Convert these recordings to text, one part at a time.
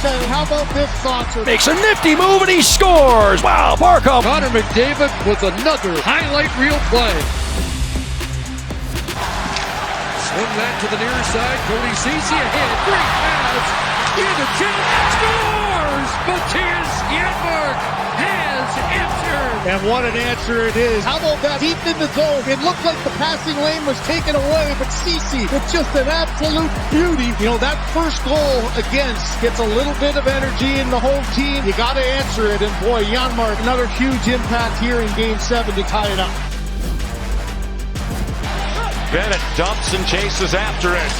Draisaitl, how about this saunter? Makes a nifty move and he scores. Wow, Barkov. Connor McDavid with another highlight reel play. Swing that to the near side. Cody Ceci ahead. Great pass. Into Chen scores. Mattias Janmark has answered. And what an answer it is. How about that deep in the zone? It looked like the passing lane was taken away, but Ceci with just an absolute beauty. You know, that first goal against gets a little bit of energy in the whole team. You got to answer it. And boy, Janmark, another huge impact here in Game 7 to tie it up. Bennett dumps and chases after it.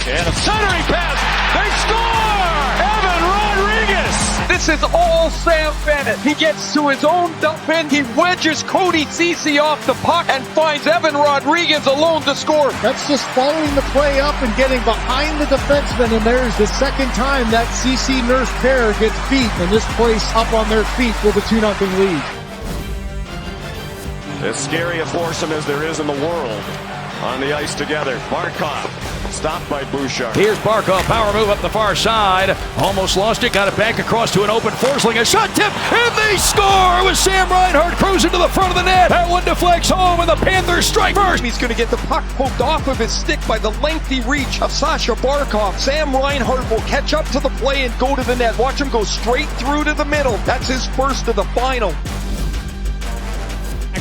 And a centering pass. They score! Evan Rodrigues! This is all Sam Bennett. He gets to his own dump in. He wedges Cody Ceci off the puck and finds Evan Rodrigues alone to score. That's just following the play up and getting behind the defenseman. And there's the second time that Ceci Nurse pair gets beat. And this place up on their feet with a 2-0 lead. As scary a foursome as there is in the world. On the ice together, Barkov stopped by Bouchard. Here's Barkov, power move up the far side. Almost lost it, got it back across to an open Forsling. A shot tip, and they score with Sam Reinhart cruising to the front of the net. That one deflects home, and the Panthers strike first. He's going to get the puck poked off of his stick by the lengthy reach of Sasha Barkov. Sam Reinhart will catch up to the play and go to the net. Watch him go straight through to the middle. That's his first of the final.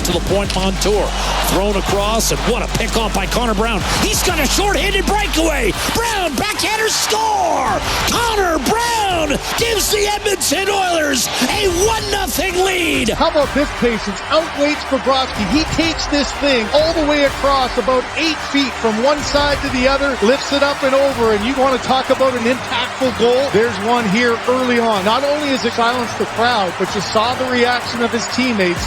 To the point, Montour thrown across, and what a pick off by Connor Brown. He's got a short-handed breakaway. Brown, backhander, score! Connor Brown gives the Edmonton Oilers a 1-0 lead. How about this patience? Outweights Bobrovsky. He takes this thing all the way across about 8 feet from one side to the other, lifts it up and over, and you want to talk about an impactful goal? There's one here early on. Not only has it silenced the crowd, but you saw the reaction of his teammates.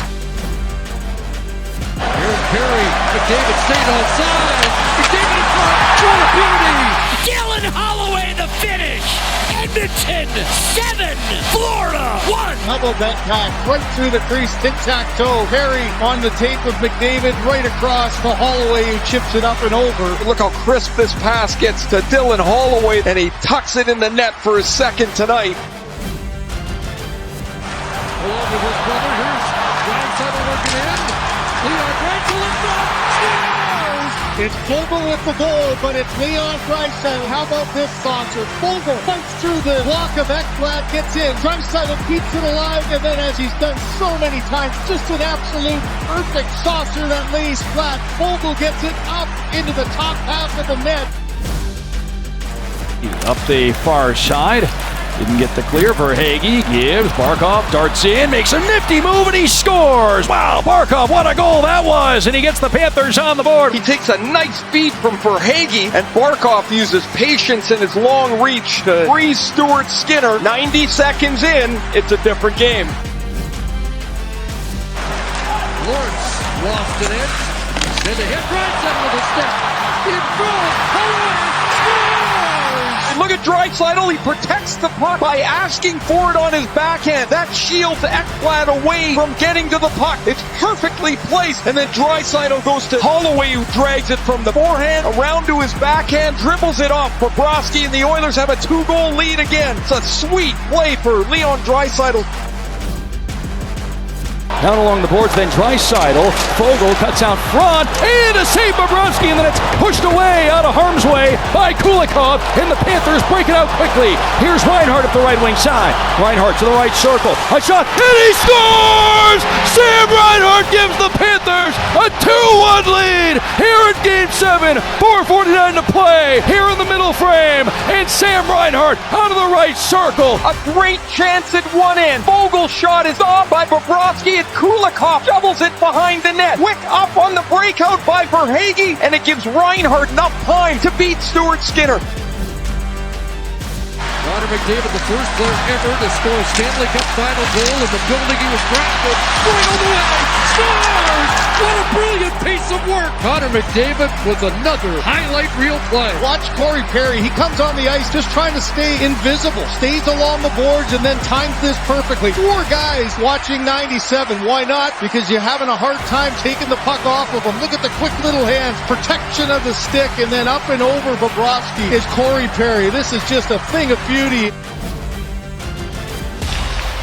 Here's Perry. McDavid stayed outside. McDavid in front. What a beauty. Dylan Holloway the finish. Edmonton 7, Florida 1. How about that pass right through the crease, tic-tac-toe. Perry on the tape of McDavid right across to Holloway, who chips it up and over. Look how crisp this pass gets to Dylan Holloway, and he tucks it in the net for his second tonight. Along with his brother, here's Draisaitl working in. Leon Draisaitl in front. Scores! It's Vogel with the goal, but it's Leon Draisaitl. How about this saunter? Vogel fights through the block of Ekblad, gets in. Draisaitl keeps it alive, and then as he's done so many times, just an absolute perfect saucer that lays flat. Vogel gets it up into the top half of the net. Up the far side. Didn't get the clear for Hagee. Gives. Barkov darts in, makes a nifty move, and he scores. Wow, Barkov, what a goal that was. And he gets the Panthers on the board. He takes a nice feed from Verhaeghe, and Barkov uses patience and his long reach to freeze Stuart Skinner. 90 seconds in, it's a different game. Lawrence lofted it. Send a hit. Draisaitl with a step. In front. Holloway scores! Look at Draisaitl, he protects the puck by asking for it on his backhand. That shields Ekblad away from getting to the puck. It's perfectly placed, and then Draisaitl goes to Holloway, who drags it from the forehand around to his backhand, dribbles it off. Bobrovsky and the Oilers have a 2-goal lead again. It's a sweet play for Leon Draisaitl. Down along the boards, then Draisaitl. Vogel cuts out front, and a save Bobrovsky, and then it's pushed away out of harm's way by Kulikov, and the Panthers break it out quickly. Here's Reinhart up the right wing side. Reinhart to the right circle. A shot, and he scores! Sam Reinhart gives the Panthers a 2-1 lead here in Game 7. 4:49 to play here in the middle frame, and Sam Reinhart out of the right circle. A great chance at one end. Vogel's shot is off by Bobrovsky, and Kulikov doubles it behind the net. Quick up on the breakout by Verhaeghe, and it gives Reinhart enough time to beat Stuart Skinner. Connor McDavid, the first player ever to score a Stanley Cup final goal in the building he was drafted. Going all the way. Scores! What a brilliant piece of work. Connor McDavid with another highlight reel play. Watch Corey Perry. He comes on the ice just trying to stay invisible. Stays along the boards and then times this perfectly. 4 guys watching 97. Why not? Because you're having a hard time taking the puck off of them. Look at the quick little hands. Protection of the stick, and then up and over Bobrovsky is Corey Perry. This is just a thing of beauty.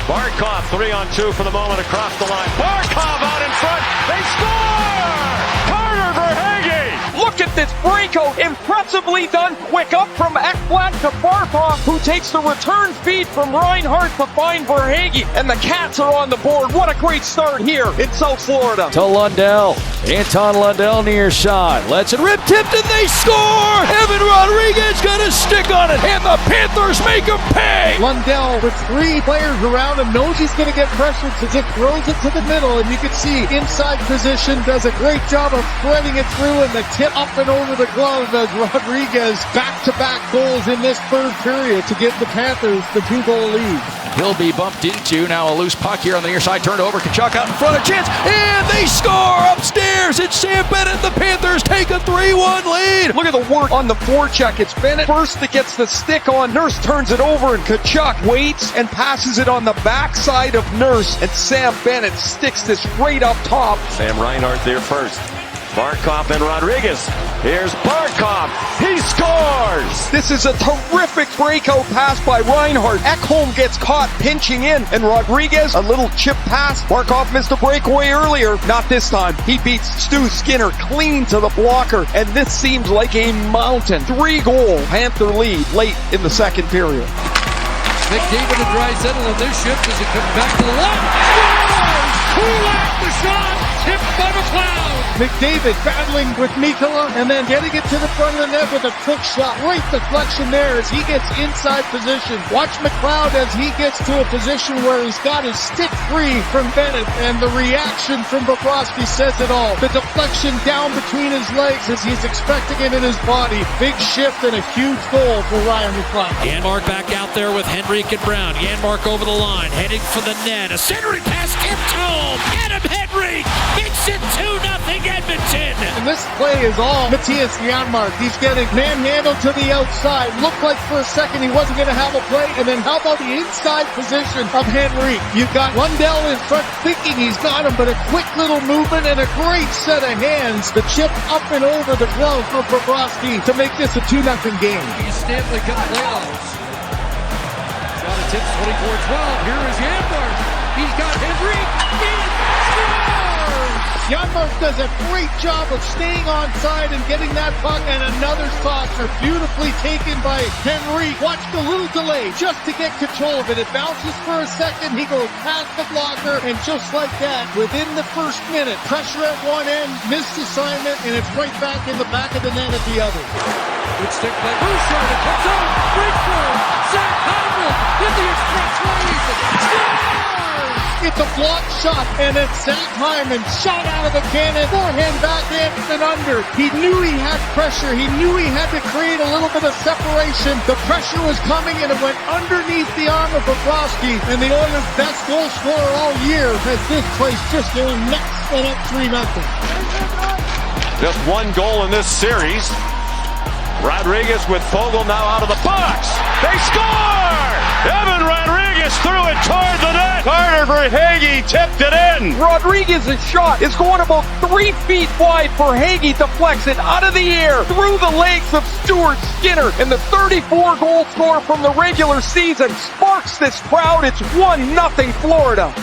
Barkov 3-on-2 for the moment across the line. Barkov out in front. They score! Carter Verhaeghe! Look at this breakout. Impressively done. Quick up from Ekblad to Barkov, who takes the return feed from Reinhart to find Verhaeghe. And the Cats are on the board. What a great start here in South Florida. To Lundell. Anton Lundell near side. Lets it rip, tipped, and they score! Evan Rodriguez got a stick on it, and the Panthers make him pay! Lundell with 3 players around him, knows he's going to get pressured, so just throws it to the middle, and you can see inside position, does a great job of threading it through, and the tip up and over the glove as Rodriguez back-to-back goals in this third period to give the Panthers the 2-goal lead. He'll be bumped into. Now a loose puck here on the near side. Turned over. Tkachuk out in front. A chance. And they score upstairs. It's Sam Bennett. The Panthers take a 3-1 lead. Look at the work on the forecheck. It's Bennett first that gets the stick on. Nurse turns it over, and Tkachuk waits and passes it on the backside of Nurse. And Sam Bennett sticks this right up top. Sam Reinhart there first. Barkov and Rodriguez. Here's Barkov. He scores! This is a terrific breakout pass by Reinhart. Ekholm gets caught pinching in, and Rodriguez, a little chip pass. Barkov missed a breakaway earlier. Not this time. He beats Stu Skinner clean to the blocker, and this seems like a mountain. 3-goal Panther lead late in the second period. McDavid and Draisaitl on this shift as he comes back to the line. Scores! Kulak the shot! Tipped by McLeod! McDavid battling with Mikkola and then getting it to the front of the net with a quick shot. Great deflection there as he gets inside position. Watch McLeod as he gets to a position where he's got his stick free from Bennett, and the reaction from Bobrovsky says it all. The deflection down between his legs as he's expecting it in his body. Big shift and a huge goal for Ryan McLeod. Janmark back out there with Henrique and Brown. Janmark over the line, heading for the net. A centering pass tipped home. Adam Henrique makes it 2-0 Edmonton. And this play is all Matthias Janmark. He's getting manhandled to the outside. Looked like for a second he wasn't going to have a play. And then how about the inside position of Henrique? You've got Lundell in front thinking he's got him, but a quick little movement and a great set of hands. The chip up and over the glove for Bobrovsky to make this a 2-0 game. These Stanley Cup playoffs. Shot of tips 24-12. Here is Janmark. He's got Henrique. He scores! Janmark does a great job of staying onside and getting that puck, and another saucer beautifully taken by Henrique. Watch the little delay just to get control of it. It bounces for a second, he goes past the blocker, and just like that, within the first minute, pressure at one end, missed assignment, and it's right back in the back of the net at the other. Good stick by Bouchard. It comes out. Breakthrough. Zach Hyman in the express lanes. Scores! It's a blocked shot, and it's Zach Hyman shot out of the cannon, forehand, backhand, and under. He knew he had pressure. He knew he had to create a little bit of separation. The pressure was coming, and it went underneath the arm of Bobrovsky, and the Oilers' best goal scorer all year has this place just going nuts and up 3-0. Just 1 goal in this series. Rodriguez with Fogle now out of the box. They score! Evan Rodriguez threw it toward the net. Carter Verhaeghe tipped it in. Rodriguez's shot is going about 3 feet wide. Verhaeghe deflects it out of the air through the legs of Stuart Skinner. And the 34-goal score from the regular season sparks this crowd. It's 1-0 Florida.